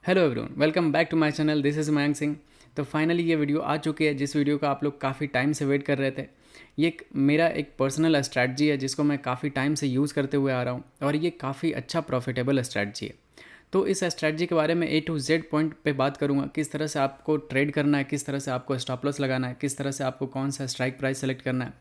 Hello everyone, welcome back to my channel. This is Mayank Singh. तो finally ये video आ चुकी है, जिस वीडियो का आप लोग काफ़ी टाइम से वेट कर रहे थे। मेरा एक पर्सनल स्ट्रैटेजी है जिसको मैं काफ़ी टाइम से यूज़ करते हुए आ रहा हूँ और ये काफ़ी अच्छा प्रॉफिटेबल स्ट्रैटेजी है। तो इस स्ट्रैटेजी के बारे में A to Z पॉइंट पे बात करूँगा। किस तरह से आपको ट्रेड करना है, किस तरह से आपको स्टॉप लॉस लगाना है, किस तरह से आपको कौन सा स्ट्राइक प्राइस सेलेक्ट करना है,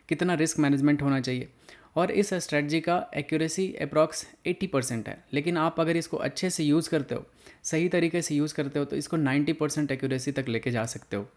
कितना रिस्क मैनेजमेंट होना चाहिए। और इस स्ट्रैटेजी का एक्यूरेसी अप्रॉक्स 80% है, लेकिन आप अगर इसको अच्छे से यूज़ करते हो, सही तरीके से यूज़ करते हो, तो इसको 90% एक्यूरेसी तक लेके जा सकते हो।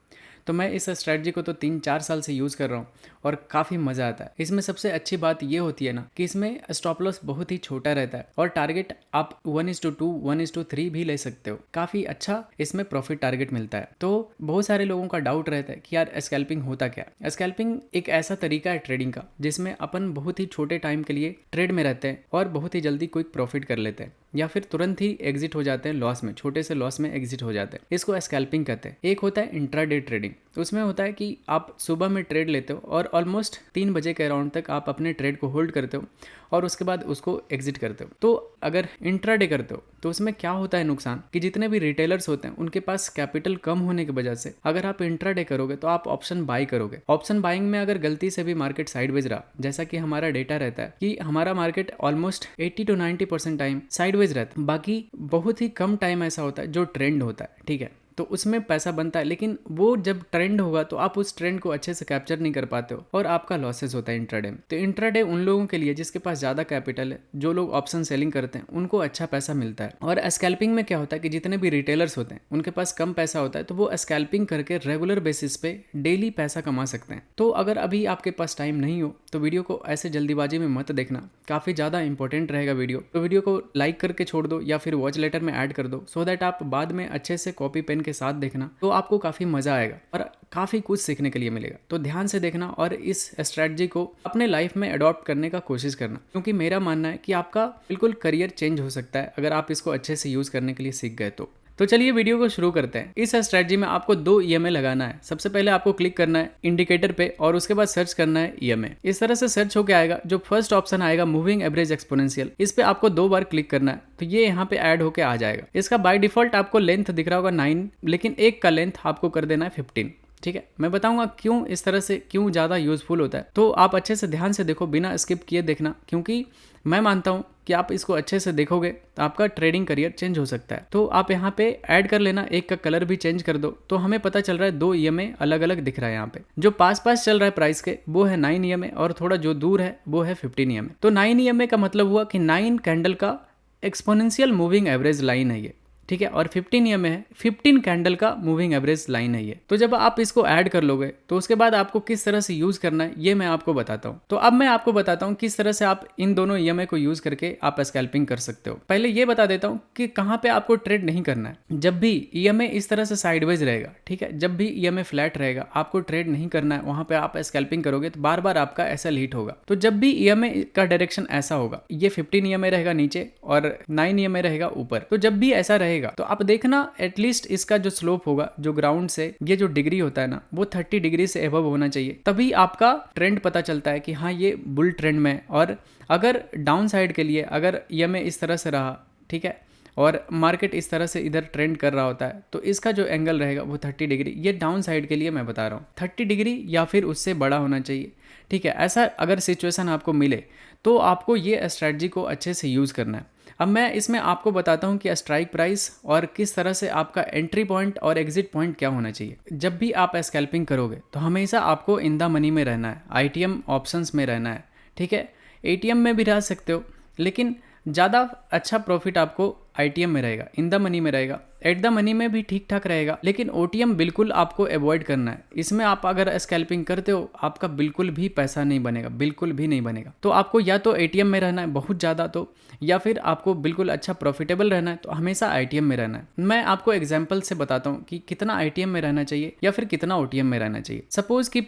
तो मैं इस स्ट्रैटेजी को तो 3-4 साल से यूज़ कर रहा हूँ और काफ़ी मज़ा आता है। इसमें सबसे अच्छी बात ये होती है ना कि इसमें स्टॉप लॉस बहुत ही छोटा रहता है और टारगेट आप 1:2, 1:3 भी ले सकते हो। काफ़ी अच्छा इसमें प्रॉफिट टारगेट मिलता है। तो बहुत सारे लोगों का डाउट रहता है कि यार स्कैल्पिंग होता क्या है। स्कैल्पिंग एक ऐसा तरीका है ट्रेडिंग का जिसमें अपन बहुत ही छोटे टाइम के लिए ट्रेड में रहते हैं और बहुत ही जल्दी क्विक प्रॉफिट कर लेते हैं या फिर तुरंत ही एग्जिट हो जाते हैं लॉस में, छोटे से लॉस में एग्जिट हो जाते हैं। इसको स्कैल्पिंग कहते हैं। एक होता है इंट्राडे ट्रेडिंग। उसमें होता है कि आप सुबह में ट्रेड लेते हो और ऑलमोस्ट 3 बजे के अराउंड तक आप अपने ट्रेड को होल्ड करते हो और उसके बाद उसको एग्जिट करते हो। तो अगर इंट्राडे करते हो तो उसमें क्या होता है नुकसान कि जितने भी रिटेलर्स होते हैं उनके पास कैपिटल कम होने की वजह से अगर आप इंट्राडे करोगे तो आप ऑप्शन बाई करोगे। ऑप्शन बाइंग में अगर गलती से भी मार्केट साइडवेज रहा, जैसा कि हमारा डेटा रहता है कि हमारा market almost 80 to 90% time sideways रहता है, बाकी बहुत ही कम टाइम ऐसा होता है जो ट्रेंड होता है, ठीक है। तो उसमें पैसा बनता है, लेकिन वो जब ट्रेंड होगा तो आप उस ट्रेंड को अच्छे से कैप्चर नहीं कर पाते हो और आपका लॉसेस होता है इंट्राडे में। तो इंट्राडे उन लोगों के लिए जिसके पास ज़्यादा कैपिटल है, जो लोग ऑप्शन सेलिंग करते हैं, उनको अच्छा पैसा मिलता है। और स्कैल्पिंग में क्या होता है कि जितने भी रिटेलर्स होते हैं उनके पास कम पैसा होता है, तो वो स्कैल्पिंग करके रेगुलर बेसिस पे डेली पैसा कमा सकते हैं। तो अगर अभी आपके पास टाइम नहीं हो तो वीडियो को ऐसे जल्दीबाजी में मत देखना, काफ़ी ज़्यादा इंपॉर्टेंट रहेगा वीडियो। तो वीडियो को लाइक करके छोड़ दो या फिर वॉच लेटर में ऐड कर दो, सो दैट आप बाद में अच्छे से कॉपी पेन के साथ देखना, तो आपको काफ़ी मज़ा आएगा और काफ़ी कुछ सीखने के लिए मिलेगा। तो ध्यान से देखना और इस स्ट्रैटेजी को अपने लाइफ में अडॉप्ट करने का कोशिश करना, क्योंकि मेरा मानना है कि आपका बिल्कुल करियर चेंज हो सकता है अगर आप इसको अच्छे से यूज़ करने के लिए सीख गए तो चलिए वीडियो को शुरू करते हैं। इस स्ट्रैटेजी में आपको 2 EMA लगाना है। सबसे पहले आपको क्लिक करना है इंडिकेटर पे और उसके बाद सर्च करना है EMA। इस तरह से सर्च होके आएगा। जो फर्स्ट ऑप्शन आएगा मूविंग एवरेज एक्सपोनेंशियल, इस पे आपको 2 बार क्लिक करना है तो ये यहाँ पे ऐड होके आ जाएगा। इसका बाय डिफॉल्ट आपको लेंथ दिख रहा होगा 9, लेकिन एक का लेंथ आपको कर देना है 15। ठीक है, मैं बताऊंगा क्यों इस तरह से क्यों ज़्यादा यूजफुल होता है। तो आप अच्छे से ध्यान से देखो, बिना स्किप किए देखना, क्योंकि मैं मानता हूं कि आप इसको अच्छे से देखोगे तो आपका ट्रेडिंग करियर चेंज हो सकता है। तो आप यहाँ पे ऐड कर लेना, एक का कलर भी चेंज कर दो। तो हमें पता चल रहा है 2 EMA अलग अलग दिख रहा है। यहाँ पे जो पास पास चल रहा है प्राइस के वो है 9 EMA और थोड़ा जो दूर है वो है 15 EMA। तो 9 EMA का मतलब हुआ कि 9 कैंडल का एक्सपोनेंशियल मूविंग एवरेज लाइन है ये, ठीक है। और 15 EMA है 15 कैंडल का मूविंग एवरेज लाइन है ये। तो जब आप इसको ऐड कर लोगे तो उसके बाद आपको किस तरह से यूज करना है ये मैं आपको बताता हूँ। तो अब मैं आपको बताता हूँ किस तरह से आप इन दोनों EMA को यूज करके आप स्कैल्पिंग कर सकते हो। पहले ये बता देता हूँ कि कहाँ पे आपको ट्रेड नहीं करना है। जब भी EMA इस तरह से साइडवेज रहेगा, ठीक है, जब भी EMA फ्लैट रहेगा, आपको ट्रेड नहीं करना है। वहां पे आप स्कैल्पिंग करोगे तो बार बार आपका ऐसा हिट होगा। तो जब भी EMA का डायरेक्शन ऐसा होगा, ये 15 EMA रहेगा नीचे और 9 EMA रहेगा ऊपर, तो जब भी ऐसा रहेगा तो आप देखना एटलीस्ट इसका जो स्लोप होगा, जो ग्राउंड से ये जो डिग्री होता है ना, वो 30 डिग्री से एबव होना चाहिए। तभी आपका ट्रेंड पता चलता है कि हाँ ये बुल ट्रेंड में। और अगर डाउन साइड के लिए अगर EMA इस तरह से रहा, ठीक है, और मार्केट इस तरह से इधर ट्रेंड कर रहा होता है, तो इसका जो एंगल रहेगा वो 30 डिग्री, ये डाउन साइड के लिए मैं बता रहा हूँ, 30 डिग्री या फिर उससे बड़ा होना चाहिए, ठीक है। ऐसा अगर सिचुएशन आपको मिले तो आपको ये स्ट्रैटेजी को अच्छे से यूज़ करना है। अब मैं इसमें आपको बताता हूँ कि स्ट्राइक प्राइस और किस तरह से आपका एंट्री पॉइंट और एग्जिट पॉइंट क्या होना चाहिए। जब भी आप स्कैल्पिंग करोगे तो हमेशा आपको इन द मनी में रहना है, ITM ऑप्शंस में रहना है, ठीक है। ATM में भी रह सकते हो, लेकिन ज़्यादा अच्छा प्रॉफिट आपको ITM में रहेगा, इन द मनी में रहेगा। एट द मनी में भी ठीक ठाक रहेगा, लेकिन OTM बिल्कुल आपको अवॉइड करना है। इसमें आप अगर स्कैल्पिंग करते हो आपका बिल्कुल भी पैसा नहीं बनेगा, बिल्कुल भी नहीं बनेगा। तो आपको या तो ATM में रहना है बहुत ज़्यादा, तो या फिर आपको बिल्कुल अच्छा प्रॉफिटेबल रहना है तो हमेशा ITM में रहना है। मैं आपको एग्जाम्पल से बताता हूँ कि कितना ITM में रहना चाहिए या फिर कितना OTM में रहना चाहिए। सपोज कि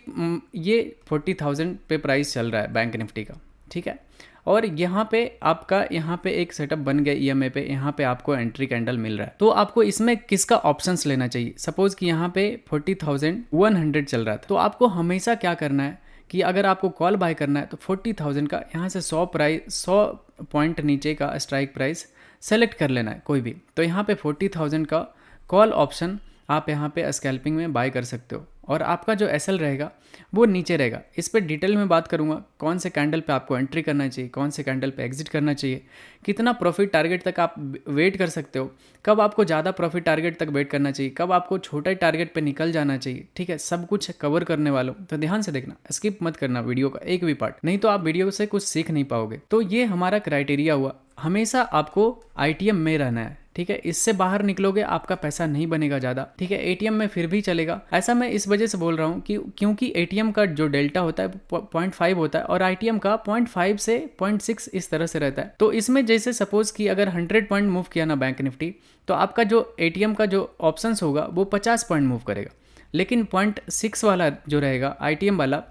ये 40,000 पे प्राइस चल रहा है बैंक निफ्टी का, ठीक है, और यहाँ पे आपका यहाँ पे एक सेटअप बन गया EMA पे, यहाँ पे आपको एंट्री कैंडल मिल रहा है। तो आपको इसमें किसका ऑप्शंस लेना चाहिए। सपोज कि यहाँ पे 40,100 चल रहा था, तो आपको हमेशा क्या करना है कि अगर आपको कॉल बाय करना है तो 40,000 का यहाँ से 100 पॉइंट नीचे का स्ट्राइक प्राइस सेलेक्ट कर लेना है कोई भी। तो यहाँ पे 40,000 का कॉल ऑप्शन आप यहाँ पे स्कैल्पिंग में बाय कर सकते हो और आपका जो एसएल रहेगा वो नीचे रहेगा। इस पर डिटेल में बात करूँगा कौन से कैंडल पे आपको एंट्री करना चाहिए, कौन से कैंडल पे एग्जिट करना चाहिए, कितना प्रॉफिट टारगेट तक आप वेट कर सकते हो, कब आपको ज़्यादा प्रॉफिट टारगेट तक वेट करना चाहिए, कब आपको छोटे टारगेट पे निकल जाना चाहिए। ठीक है, सब कुछ कवर करने वाला हूँ, तो ध्यान से देखना, स्किप मत करना वीडियो का एक भी पार्ट, नहीं तो आप वीडियो से कुछ सीख नहीं पाओगे। तो ये हमारा क्राइटेरिया हुआ, हमेशा आपको आईटीएम में रहना है। ठीक है, इससे बाहर निकलोगे आपका पैसा नहीं बनेगा ज़्यादा। ठीक है, एटीएम में फिर भी चलेगा। ऐसा मैं इस वजह से बोल रहा हूँ कि क्योंकि एटीएम का जो डेल्टा होता है 0.5 होता है और आईटीएम का 0.5 से 0.6 इस तरह से रहता है। तो इसमें जैसे सपोज कि अगर 100 पॉइंट मूव किया ना बैंक निफ्टी, तो आपका जो एटीएम का जो ऑप्शंस होगा वो 50 पॉइंट मूव करेगा। लेकिन 0.6 वाला जो रहेगा आईटीएम वाला,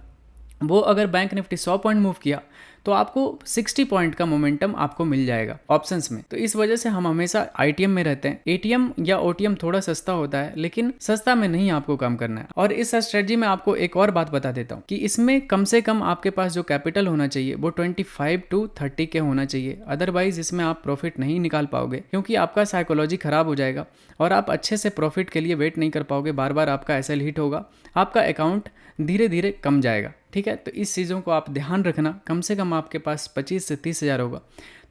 वो अगर बैंक निफ्टी 100 पॉइंट मूव किया तो आपको 60 पॉइंट का मोमेंटम आपको मिल जाएगा ऑप्शंस में। तो इस वजह से हम हमेशा आईटीएम में रहते हैं। एटीएम या ओटीएम थोड़ा सस्ता होता है, लेकिन सस्ता में नहीं आपको काम करना है। और इस स्ट्रेटजी में आपको एक और बात बता देता हूँ कि इसमें कम से कम आपके पास जो कैपिटल होना चाहिए वो 25 to 30 के होना चाहिए। अदरवाइज इसमें आप प्रॉफिट नहीं निकाल पाओगे, क्योंकि आपका साइकोलॉजी खराब हो जाएगा और आप अच्छे से प्रॉफिट के लिए वेट नहीं कर पाओगे। बार बार आपका एसएल हिट होगा, आपका अकाउंट धीरे धीरे कम जाएगा। ठीक है, तो इस चीज़ों को आप ध्यान रखना। कम से कम आपके पास 25 से 30 हज़ार होगा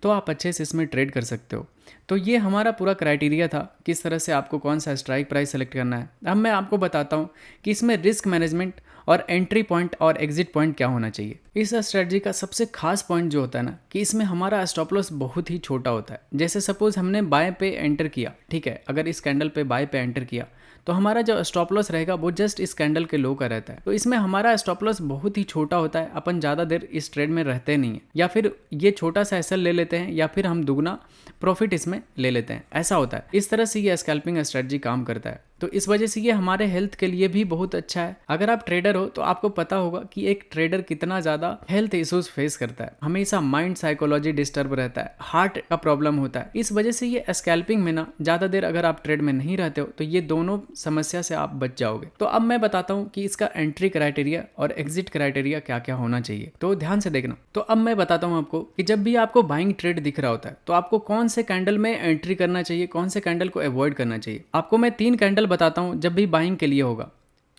तो आप अच्छे से इसमें ट्रेड कर सकते हो। तो ये हमारा पूरा क्राइटेरिया था, किस तरह से आपको कौन सा स्ट्राइक प्राइस सेलेक्ट करना है। अब मैं आपको बताता हूँ कि इसमें रिस्क मैनेजमेंट और एंट्री पॉइंट और एग्जिट पॉइंट क्या होना चाहिए। इस स्ट्रेटजी का सबसे खास पॉइंट जो होता है ना, कि इसमें हमारा स्टॉप लॉस बहुत ही छोटा होता है। जैसे सपोज हमने बाय पे एंटर किया, ठीक है, अगर इस कैंडल पे बाय पे एंटर किया तो हमारा जो स्टॉप लॉस रहेगा वो जस्ट इस कैंडल के लो का रहता है। तो इसमें हमारा स्टॉप लॉस बहुत ही छोटा होता है, अपन ज़्यादा देर इस ट्रेड में रहते नहीं है, या फिर ये छोटा सा एसएल ले लेते हैं या फिर हम दुगना प्रॉफिट इसमें ले लेते हैं, ऐसा होता है। इस तरह से ये स्कैल्पिंग स्ट्रेटजी काम करता है। तो इस वजह से ये हमारे हेल्थ के लिए भी बहुत अच्छा है। अगर आप ट्रेडर हो तो आपको पता होगा कि एक ट्रेडर कितना ज़्यादा हेल्थ इश्यूज फेस करता है, हमेशा माइंड साइकोलॉजी डिस्टर्ब रहता है, हार्ट का प्रॉब्लम होता है। इस वजह से ये स्कैल्पिंग में ना ज़्यादा देर अगर आप ट्रेड में नहीं रहते हो तो ये दोनों समस्या से आप बच जाओगे। तो अब मैं बताता हूँ कि इसका एंट्री क्राइटेरिया और एग्जिट क्राइटेरिया क्या क्या होना चाहिए, तो ध्यान से देखना। तो अब मैं बताता हूँ आपको कि जब भी आपको बाइंग ट्रेड दिख रहा होता है तो आपको कौन से कैंडल में एंट्री करना चाहिए, कौन से कैंडल को अवॉइड करना चाहिए। आपको मैं 3 कैंडल बताता हूँ जब भी बाइंग के लिए होगा,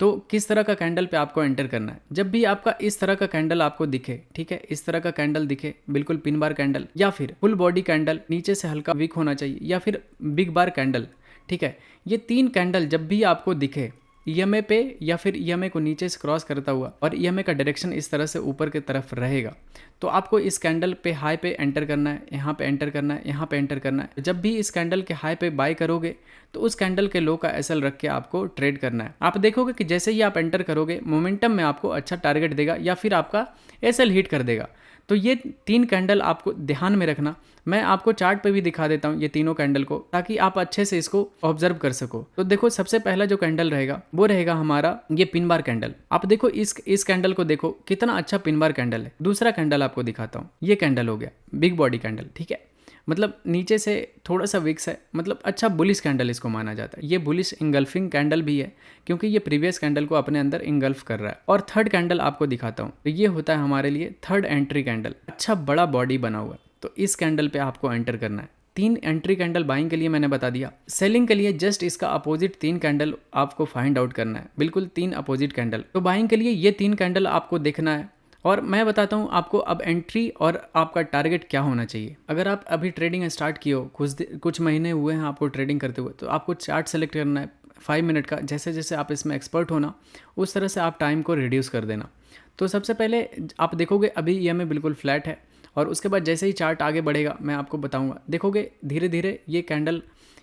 तो किस तरह का कैंडल पे आपको एंटर करना है। जब भी आपका इस तरह का कैंडल आपको दिखे, ठीक है, इस तरह का कैंडल दिखे, बिल्कुल पिन बार कैंडल या फिर फुल बॉडी कैंडल, नीचे से हल्का वीक होना चाहिए, या फिर बिग बार कैंडल, ठीक है, ये 3 कैंडल जब भी आपको दिखे ईएमए पे या फिर ईएमए को नीचे से क्रॉस करता हुआ और ईएमए का डायरेक्शन इस तरह से ऊपर की तरफ रहेगा, तो आपको इस कैंडल पे हाई पे एंटर करना है, यहाँ पे एंटर करना है, यहाँ पे एंटर करना है। जब भी इस कैंडल के हाई पे बाय करोगे तो उस कैंडल के लो का एसएल रख के आपको ट्रेड करना है। आप देखोगे कि जैसे ही आप एंटर करोगे मोमेंटम में आपको अच्छा टारगेट देगा या फिर आपका एसएल हिट कर देगा। तो ये 3 कैंडल आपको ध्यान में रखना। मैं आपको चार्ट पे भी दिखा देता हूँ ये तीनों कैंडल को, ताकि आप अच्छे से इसको ऑब्जर्व कर सको। तो देखो, सबसे पहला जो कैंडल रहेगा वो रहेगा हमारा ये पिन बार कैंडल। आप देखो इस कैंडल को देखो, कितना अच्छा पिन बार कैंडल है। दूसरा कैंडल आपको दिखाता हूँ, ये कैंडल हो गया बिग बॉडी कैंडल, ठीक है, मतलब नीचे से थोड़ा सा विक्स है, मतलब अच्छा बुलिश कैंडल इसको माना जाता है। ये बुलिश इंगल्फिंग कैंडल भी है क्योंकि ये प्रीवियस कैंडल को अपने अंदर इंगल्फ कर रहा है। और थर्ड कैंडल आपको दिखाता हूँ, तो ये होता है हमारे लिए थर्ड एंट्री कैंडल, अच्छा बड़ा बॉडी बना हुआ है। तो इस कैंडल पे आपको एंटर करना है। 3 एंट्री कैंडल बाइंग के लिए मैंने बता दिया। सेलिंग के लिए जस्ट इसका अपोजिट 3 कैंडल आपको फाइंड आउट करना है, बिल्कुल 3 अपोजिट कैंडल। तो बाइंग के लिए ये 3 कैंडल आपको देखना है। और मैं बताता हूँ आपको अब एंट्री और आपका टारगेट क्या होना चाहिए। अगर आप अभी ट्रेडिंग स्टार्ट किए हो, कुछ महीने हुए हैं आपको ट्रेडिंग करते हुए, तो आपको चार्ट सेलेक्ट करना है 5 मिनट का। जैसे जैसे आप इसमें एक्सपर्ट होना उस तरह से आप टाइम को रिड्यूस कर देना। तो सबसे पहले आप देखोगे अभी ईएमए बिल्कुल फ्लैट है, और उसके बाद जैसे ही चार्ट आगे बढ़ेगा मैं आपको बताऊँगा, देखोगे धीरे धीरे ये कैंडल,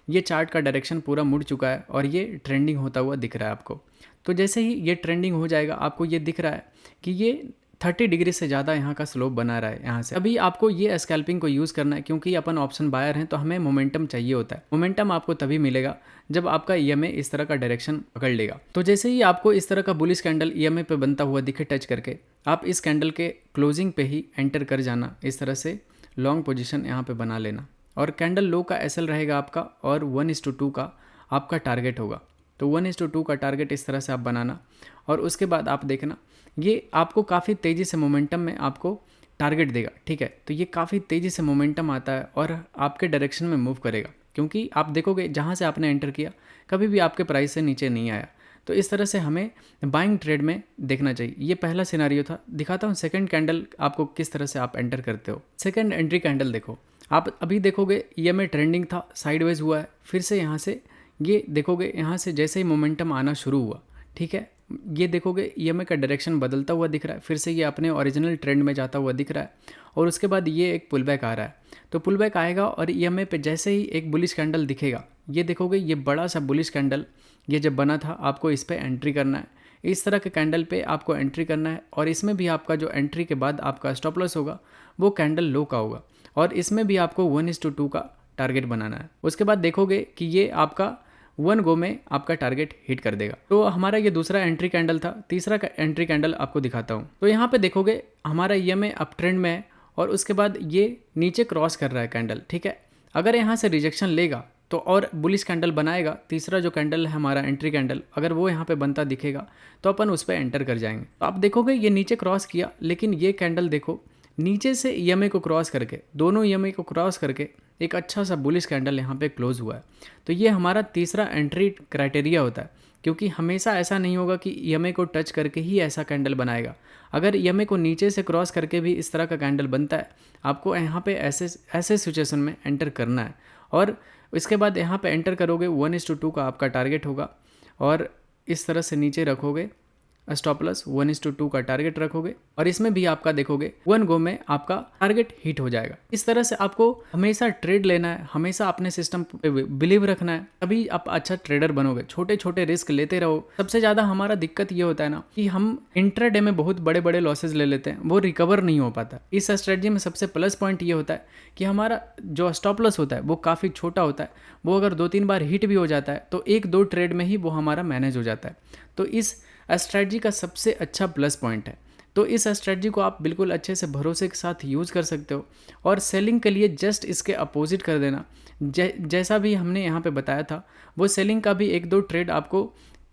ये चार्ट का डायरेक्शन पूरा मुड़ चुका है और ये ट्रेंडिंग होता हुआ दिख रहा है आपको। तो जैसे ही ये ट्रेंडिंग हो जाएगा आपको ये दिख रहा है कि ये 30 डिग्री से ज़्यादा यहाँ का स्लोप बना रहा है यहाँ से। अभी आपको ये स्कैल्पिंग को यूज़ करना है, क्योंकि अपन ऑप्शन बायर हैं तो हमें मोमेंटम चाहिए होता है। मोमेंटम आपको तभी मिलेगा जब आपका ईएमए इस तरह का डायरेक्शन पकड़ लेगा। तो जैसे ही आपको इस तरह का बुलिश कैंडल ईएमए पे बनता हुआ दिखे टच करके, आप इस कैंडल के क्लोजिंग पे ही एंटर कर जाना। इस तरह से लॉन्ग पोजीशन यहाँ पे बना लेना, और कैंडल लो का एसएल रहेगा आपका और 1:2 का आपका टारगेट होगा। तो 1:2 का टारगेट इस तरह से आप बनाना, और उसके बाद आप देखना ये आपको काफ़ी तेज़ी से मोमेंटम में आपको टारगेट देगा, ठीक है। तो ये काफ़ी तेज़ी से मोमेंटम आता है और आपके डायरेक्शन में मूव करेगा, क्योंकि आप देखोगे जहाँ से आपने एंटर किया कभी भी आपके प्राइस से नीचे नहीं आया। तो इस तरह से हमें बाइंग ट्रेड में देखना चाहिए। ये पहला सिनारियो था। दिखाता हूँ सेकंड कैंडल आपको किस तरह से आप एंटर करते हो। सेकंड एंट्री कैंडल देखो, आप अभी देखोगे ईएमए ट्रेंडिंग था, साइडवेज हुआ है, फिर से यहाँ से ये देखोगे, यहाँ से जैसे ही मोमेंटम आना शुरू हुआ, ठीक है, ये देखोगे ईएमए का डायरेक्शन बदलता हुआ दिख रहा है, फिर से ये अपने ओरिजिनल ट्रेंड में जाता हुआ दिख रहा है और उसके बाद ये एक पुल बैक आ रहा है। तो पुल बैक आएगा और ईएमए पे जैसे ही एक बुलिश कैंडल दिखेगा, ये देखोगे ये बड़ा सा बुलिश कैंडल ये जब बना था, आपको इस पर एंट्री करना है। इस तरह के कैंडल पे आपको एंट्री करना है और इसमें भी आपका जो एंट्री के बाद आपका स्टॉप लॉस होगा वो कैंडल लो का होगा और इसमें भी आपको 1:2 का टारगेट बनाना है। उसके बाद देखोगे कि ये आपका 1 गो में आपका टारगेट हिट कर देगा। तो हमारा ये दूसरा एंट्री कैंडल था। तीसरा एंट्री कैंडल आपको दिखाता हूँ। तो यहाँ पे देखोगे हमारा ईएमए अप ट्रेंड में है और उसके बाद ये नीचे क्रॉस कर रहा है कैंडल, ठीक है। अगर यहाँ से रिजेक्शन लेगा तो और बुलिश कैंडल बनाएगा, तीसरा जो कैंडल है हमारा एंट्री कैंडल, अगर वो यहाँ पे बनता दिखेगा तो अपन उस पर एंटर कर जाएंगे। तो आप देखोगे ये नीचे क्रॉस किया, लेकिन ये कैंडल देखो नीचे से ईएमए को क्रॉस करके, दोनों ईएमए को क्रॉस करके एक अच्छा सा बुलिश कैंडल यहाँ पे क्लोज हुआ है। तो ये हमारा तीसरा एंट्री क्राइटेरिया होता है, क्योंकि हमेशा ऐसा नहीं होगा कि ईएमए को टच करके ही ऐसा कैंडल बनाएगा। अगर ईएमए को नीचे से क्रॉस करके भी इस तरह का कैंडल बनता है, आपको यहाँ पे ऐसे सिचुएशन में एंटर करना है और इसके बाद यहाँ पे एंटर करोगे, 1:2 का आपका टारगेट होगा और इस तरह से नीचे रखोगे स्टॉप लॉस, 1:2 का टारगेट रखोगे और इसमें भी आपका देखोगे 1 गो में आपका टारगेट हिट हो जाएगा। इस तरह से आपको हमेशा ट्रेड लेना है, हमेशा अपने सिस्टम पे बिलीव रखना है, तभी आप अच्छा ट्रेडर बनोगे। छोटे छोटे रिस्क लेते रहो। सबसे ज़्यादा हमारा दिक्कत ये होता है ना कि हम इंट्राडे में बहुत बड़े बड़े लॉसेज ले लेते हैं, वो रिकवर नहीं हो पाता। इस स्ट्रेटजी में सबसे प्लस पॉइंट ये होता है कि हमारा जो स्टॉप लॉस होता है वो काफ़ी छोटा होता है। वो अगर 2-3 बार हिट भी हो जाता है तो 1-2 ट्रेड में ही वो हमारा मैनेज हो जाता है। तो इस स्ट्रेटजी का सबसे अच्छा प्लस पॉइंट है। तो इस स्ट्रेटजी को आप बिल्कुल अच्छे से भरोसे के साथ यूज़ कर सकते हो और सेलिंग के लिए जस्ट इसके अपोजिट कर देना। जैसा भी हमने यहाँ पे बताया था, वो सेलिंग का भी 1-2 ट्रेड आपको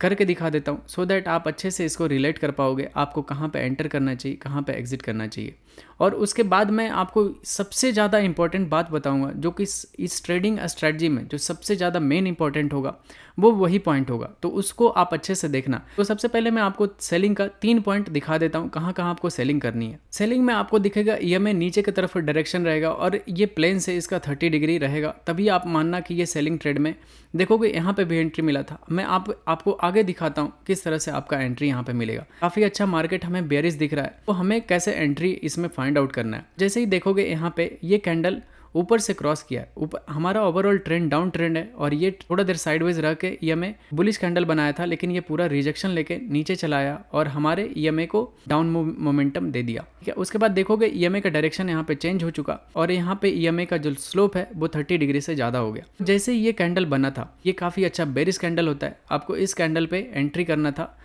करके दिखा देता हूँ, सो दैट आप अच्छे से इसको रिलेट कर पाओगे, आपको कहाँ पे एंटर करना चाहिए, कहाँ पे एग्जिट करना चाहिए। और उसके बाद मैं आपको सबसे ज़्यादा इंपॉर्टेंट बात बताऊंगा, जो कि इस ट्रेडिंग स्ट्रेटजी में जो सबसे ज़्यादा मेन इंपॉर्टेंट होगा वो वही पॉइंट होगा। तो उसको आप अच्छे से देखना। तो सबसे पहले मैं आपको सेलिंग का 3 पॉइंट दिखा देता हूँ, कहाँ कहाँ आपको सेलिंग करनी है। सेलिंग में आपको दिखेगा ईएमए नीचे की तरफ डायरेक्शन रहेगा और ये प्लेन से इसका 30 डिग्री रहेगा, तभी आप मानना कि ये सेलिंग ट्रेड में। देखोगे यहाँ पे भी एंट्री मिला था। मैं आपको आगे दिखाता हूँ किस तरह से आपका एंट्री यहाँ पे मिलेगा। काफ़ी अच्छा मार्केट हमें बेयरिश दिख रहा है, तो हमें कैसे एंट्री इसमें फाइंड आउट करना है। जैसे ही देखोगे यहाँ पे ये कैंडल ऊपर से क्रॉस किया है, ऊपर हमारा ओवरऑल ट्रेंड डाउन ट्रेंड है और ये थोड़ा देर साइडवेज रह के ईएमए बुलिश कैंडल बनाया था, लेकिन ये पूरा रिजेक्शन लेके नीचे चला आया और हमारे ईएमए को डाउन मोमेंटम दे दिया, ठीक है। उसके बाद देखोगे ईएमए का डायरेक्शन यहाँ पे चेंज हो चुका और यहाँ पे ईएमए का जो स्लोप है वो 30 डिग्री से ज़्यादा हो गया। जैसे ये कैंडल बना था, ये काफ़ी अच्छा बेरिश कैंडल होता है, आपको इस कैंडल पे एंट्री करना था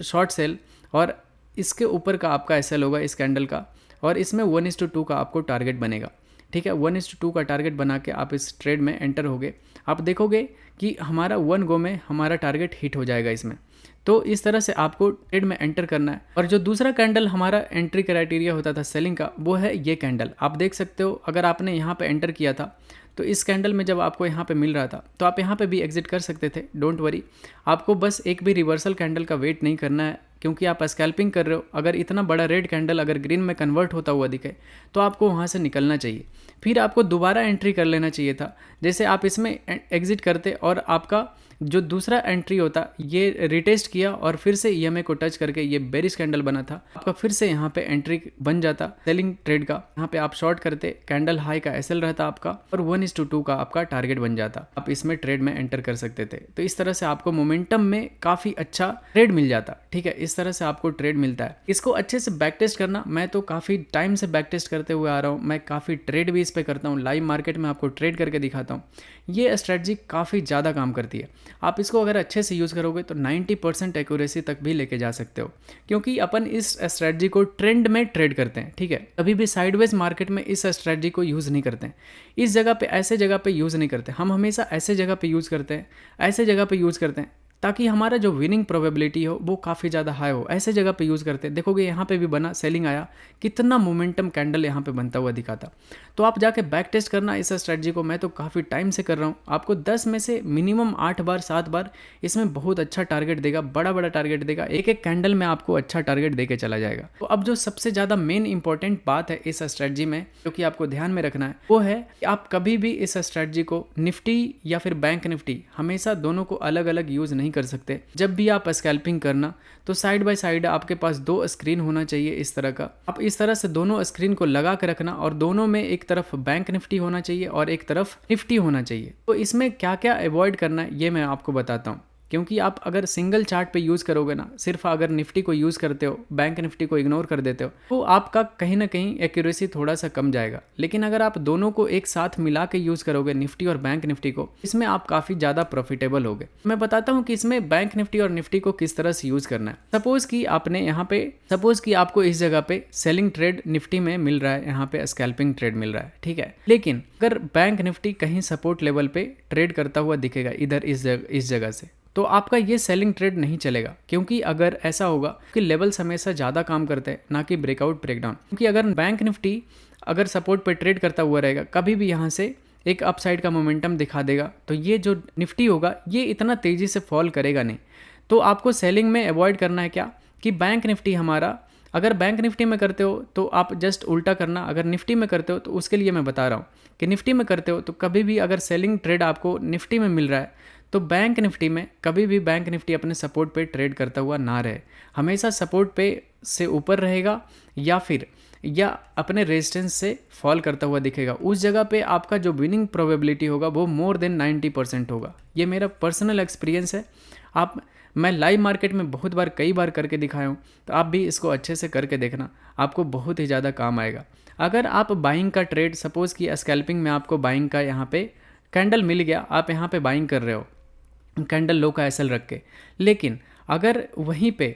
शॉर्ट सेल और इसके ऊपर का आपका एसएल होगा इस कैंडल का और इसमें 1:2 का आपको टारगेट बनेगा, ठीक है। 1:2 का टारगेट बना के आप इस ट्रेड में एंटर होगे। आप देखोगे कि हमारा 1 गो में हमारा टारगेट हिट हो जाएगा इसमें। तो इस तरह से आपको ट्रेड में एंटर करना है। और जो दूसरा कैंडल हमारा एंट्री क्राइटेरिया होता था सेलिंग का, वो है ये कैंडल। आप देख सकते हो, अगर आपने यहाँ पे एंटर किया था तो इस कैंडल में जब आपको यहाँ पे मिल रहा था तो आप यहाँ पे भी एग्जिट कर सकते थे, डोंट वरी। आपको बस एक भी रिवर्सल कैंडल का वेट नहीं करना है, क्योंकि आप स्कैल्पिंग कर रहे हो। अगर इतना बड़ा रेड कैंडल अगर ग्रीन में कन्वर्ट होता हुआ दिखे तो आपको वहाँ से निकलना चाहिए, फिर आपको दोबारा एंट्री कर लेना चाहिए था। जैसे आप इसमें एग्जिट करते और आपका जो दूसरा एंट्री होता ये रिटेस्ट किया और फिर से ईएमए को टच करके ये बेरिश कैंडल बना था, आपका फिर से यहाँ पे एंट्री बन जाता सेलिंग ट्रेड का। यहाँ पे आप शॉर्ट करते, कैंडल हाई का एसएल रहता आपका और 1:2 का आपका टारगेट बन जाता, आप इसमें ट्रेड में एंटर कर सकते थे। तो इस तरह से आपको मोमेंटम में काफ़ी अच्छा ट्रेड मिल जाता, ठीक है। इस तरह से आपको ट्रेड मिलता है। इसको अच्छे से बैक टेस्ट करना, मैं तो काफ़ी टाइम से बैक टेस्ट करते हुए आ रहा हूँ, मैं काफ़ी ट्रेड भी इस पर करता हूँ, लाइव मार्केट में आपको ट्रेड करके दिखाता हूँ। ये स्ट्रेटजी काफ़ी ज़्यादा काम करती है। आप इसको अगर अच्छे से यूज़ करोगे तो 90% एक्यूरेसी तक भी लेके जा सकते हो, क्योंकि अपन इस स्ट्रेटजी को ट्रेंड में ट्रेड करते हैं, ठीक है। कभी भी साइडवेज मार्केट में इस स्ट्रेटजी को यूज़ नहीं करते हैं। इस जगह पे, ऐसे जगह पे यूज़ नहीं करते हम, हमेशा ऐसे जगह पे यूज़ करते हैं, ऐसे जगह पे यूज़ करते हैं ताकि हमारा जो विनिंग प्रोबेबिलिटी हो वो काफ़ी ज़्यादा हाई हो। ऐसे जगह पे यूज़ करते हैं। देखोगे यहाँ पे भी बना, सेलिंग आया, कितना मोमेंटम कैंडल यहाँ पे बनता हुआ दिखा था। तो आप जाके बैक टेस्ट करना इस स्ट्रेटजी को। मैं तो काफ़ी टाइम से कर रहा हूँ। आपको 10 में से मिनिमम 8 बार 7 बार इसमें बहुत अच्छा टारगेट देगा, बड़ा बड़ा टारगेट देगा। एक एक कैंडल में आपको अच्छा टारगेट दे के चला जाएगा। तो अब जो सबसे ज़्यादा मेन इंपॉर्टेंट बात है इस स्ट्रेटजी में, जो कि आपको ध्यान में रखना है, वो है कि आप कभी भी इस स्ट्रेटजी को निफ्टी या फिर बैंक निफ्टी, हमेशा दोनों को अलग अलग यूज़ नहीं कर सकते। जब भी आप स्कैल्पिंग करना तो साइड बाय साइड आपके पास 2 स्क्रीन होना चाहिए इस तरह का। आप इस तरह से दोनों स्क्रीन को लगा के रखना और दोनों में एक तरफ बैंक निफ्टी होना चाहिए और एक तरफ निफ्टी होना चाहिए। तो इसमें क्या क्या अवॉइड करना है ये मैं आपको बताता हूँ। क्योंकि आप अगर सिंगल चार्ट पे यूज़ करोगे ना, सिर्फ अगर निफ्टी को यूज़ करते हो, बैंक निफ्टी को इग्नोर कर देते हो, तो आपका कहीं ना कहीं एक्यूरेसी थोड़ा सा कम जाएगा। लेकिन अगर आप दोनों को एक साथ मिला के यूज़ करोगे, निफ्टी और बैंक निफ्टी को, इसमें आप काफ़ी ज़्यादा प्रॉफिटेबल होगे। मैं बताता हूँ कि इसमें बैंक निफ्टी और निफ्टी को किस तरह से यूज़ करना है। सपोज़ कि आपको इस जगह पे सेलिंग ट्रेड निफ्टी में मिल रहा है, यहाँ पे स्कैल्पिंग ट्रेड मिल रहा है, ठीक है। लेकिन अगर बैंक निफ्टी कहीं सपोर्ट लेवल पे ट्रेड करता हुआ दिखेगा इधर इस जगह से, तो आपका ये सेलिंग ट्रेड नहीं चलेगा। क्योंकि अगर ऐसा होगा कि लेवल्स हमेशा ज़्यादा काम करते हैं, ना कि ब्रेकआउट ब्रेकडाउन। क्योंकि अगर बैंक निफ्टी अगर सपोर्ट पे ट्रेड करता हुआ रहेगा, कभी भी यहाँ से एक अपसाइड का मोमेंटम दिखा देगा, तो ये जो निफ्टी होगा ये इतना तेज़ी से फॉल करेगा नहीं। तो आपको सेलिंग में अवॉइड करना है क्या, कि बैंक निफ्टी हमारा, अगर बैंक निफ्टी में करते हो तो आप जस्ट उल्टा करना, अगर निफ्टी में करते हो तो उसके लिए मैं बता रहा हूँ कि निफ्टी में करते हो तो कभी भी अगर सेलिंग ट्रेड आपको निफ्टी में मिल रहा है, तो बैंक निफ्टी में कभी भी बैंक निफ्टी अपने सपोर्ट पे ट्रेड करता हुआ ना रहे। हमेशा सपोर्ट पे से ऊपर रहेगा या अपने रेजिस्टेंस से फॉल करता हुआ दिखेगा। उस जगह पे आपका जो विनिंग प्रोबेबिलिटी होगा वो मोर देन 90% होगा। ये मेरा पर्सनल एक्सपीरियंस है। मैं लाइव मार्केट में बहुत बार, कई बार करके दिखाया हूँ, तो आप भी इसको अच्छे से करके देखना, आपको बहुत ही ज़्यादा काम आएगा। अगर आप बाइंग का ट्रेड, सपोज़ कि स्कैल्पिंग में आपको बाइंग का यहाँ पे कैंडल मिल गया, आप यहाँ पे बाइंग कर रहे हो कैंडल लो का एसएल रख के, लेकिन अगर वहीं पे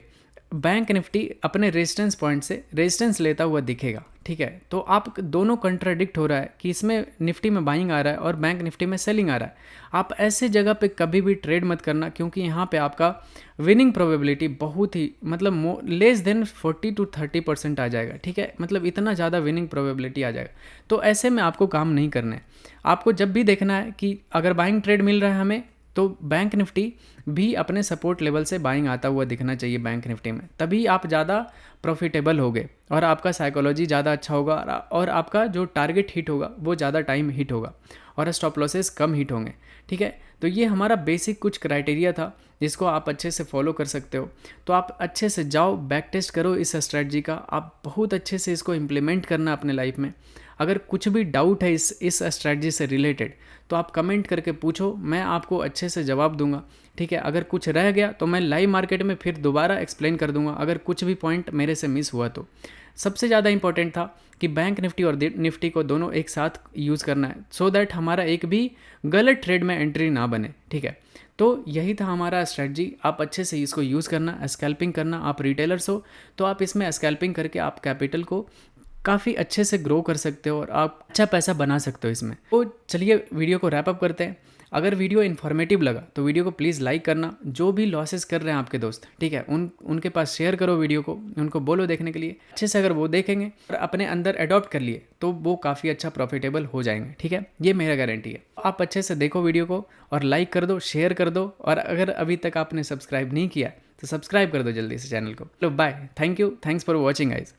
बैंक निफ्टी अपने रेजिस्टेंस पॉइंट से रेजिस्टेंस लेता हुआ दिखेगा, ठीक है, तो आप दोनों कंट्राडिक्ट हो रहा है कि इसमें निफ्टी में बाइंग आ रहा है और बैंक निफ्टी में सेलिंग आ रहा है। आप ऐसे जगह पे कभी भी ट्रेड मत करना, क्योंकि यहाँ पे आपका विनिंग प्रोबेबिलिटी बहुत ही, मतलब लेस देन 40 to 30% आ जाएगा, ठीक है, मतलब इतना ज़्यादा विनिंग प्रोबेबिलिटी आ जाएगा। तो ऐसे में आपको काम नहीं करना है। आपको जब भी देखना है कि अगर बाइंग ट्रेड मिल रहा है हमें, तो बैंक निफ्टी भी अपने सपोर्ट लेवल से बाइंग आता हुआ दिखना चाहिए बैंक निफ्टी में, तभी आप ज़्यादा प्रॉफिटेबल होगे और आपका साइकोलॉजी ज़्यादा अच्छा होगा और आपका जो टारगेट हिट होगा वो ज़्यादा टाइम हिट होगा और स्टॉप लॉसेस कम हिट होंगे, ठीक है। तो ये हमारा बेसिक कुछ क्राइटेरिया था जिसको आप अच्छे से फॉलो कर सकते हो। तो आप अच्छे से जाओ, बैक टेस्ट करो इस स्ट्रेटजी का, आप बहुत अच्छे से इसको इम्प्लीमेंट करना अपने लाइफ में। अगर कुछ भी डाउट है इस स्ट्रेटजी से रिलेटेड, तो आप कमेंट करके पूछो, मैं आपको अच्छे से जवाब दूंगा, ठीक है। अगर कुछ रह गया तो मैं लाइव मार्केट में फिर दोबारा एक्सप्लेन कर दूंगा, अगर कुछ भी पॉइंट मेरे से मिस हुआ तो। सबसे ज़्यादा इंपॉर्टेंट था कि बैंक निफ्टी और निफ्टी को दोनों एक साथ यूज़ करना है, सो दैट हमारा एक भी गलत ट्रेड में एंट्री ना बने, ठीक है। तो यही था हमारा स्ट्रेटजी। आप अच्छे से इसको यूज़ करना, स्कैल्पिंग करना। आप रिटेलर्स हो तो आप इसमें स्कैल्पिंग करके आप कैपिटल को काफ़ी अच्छे से ग्रो कर सकते हो और आप अच्छा पैसा बना सकते हो इसमें। तो चलिए वीडियो को रैप अप करते हैं। अगर वीडियो इन्फॉर्मेटिव लगा तो वीडियो को प्लीज़ लाइक करना। जो भी लॉसेस कर रहे हैं आपके दोस्त, ठीक है, उनके पास शेयर करो वीडियो को, उनको बोलो देखने के लिए। अच्छे से अगर वो देखेंगे और अपने अंदर अडॉप्ट कर लिए तो वो काफ़ी अच्छा प्रॉफिटेबल हो जाएंगे, ठीक है, ये मेरा गारंटी है। आप अच्छे से देखो वीडियो को और लाइक कर दो, शेयर कर दो, और अगर अभी तक आपने सब्सक्राइब नहीं किया तो सब्सक्राइब कर दो जल्दी से चैनल को। लो bye, thank you, thanks for watching guys.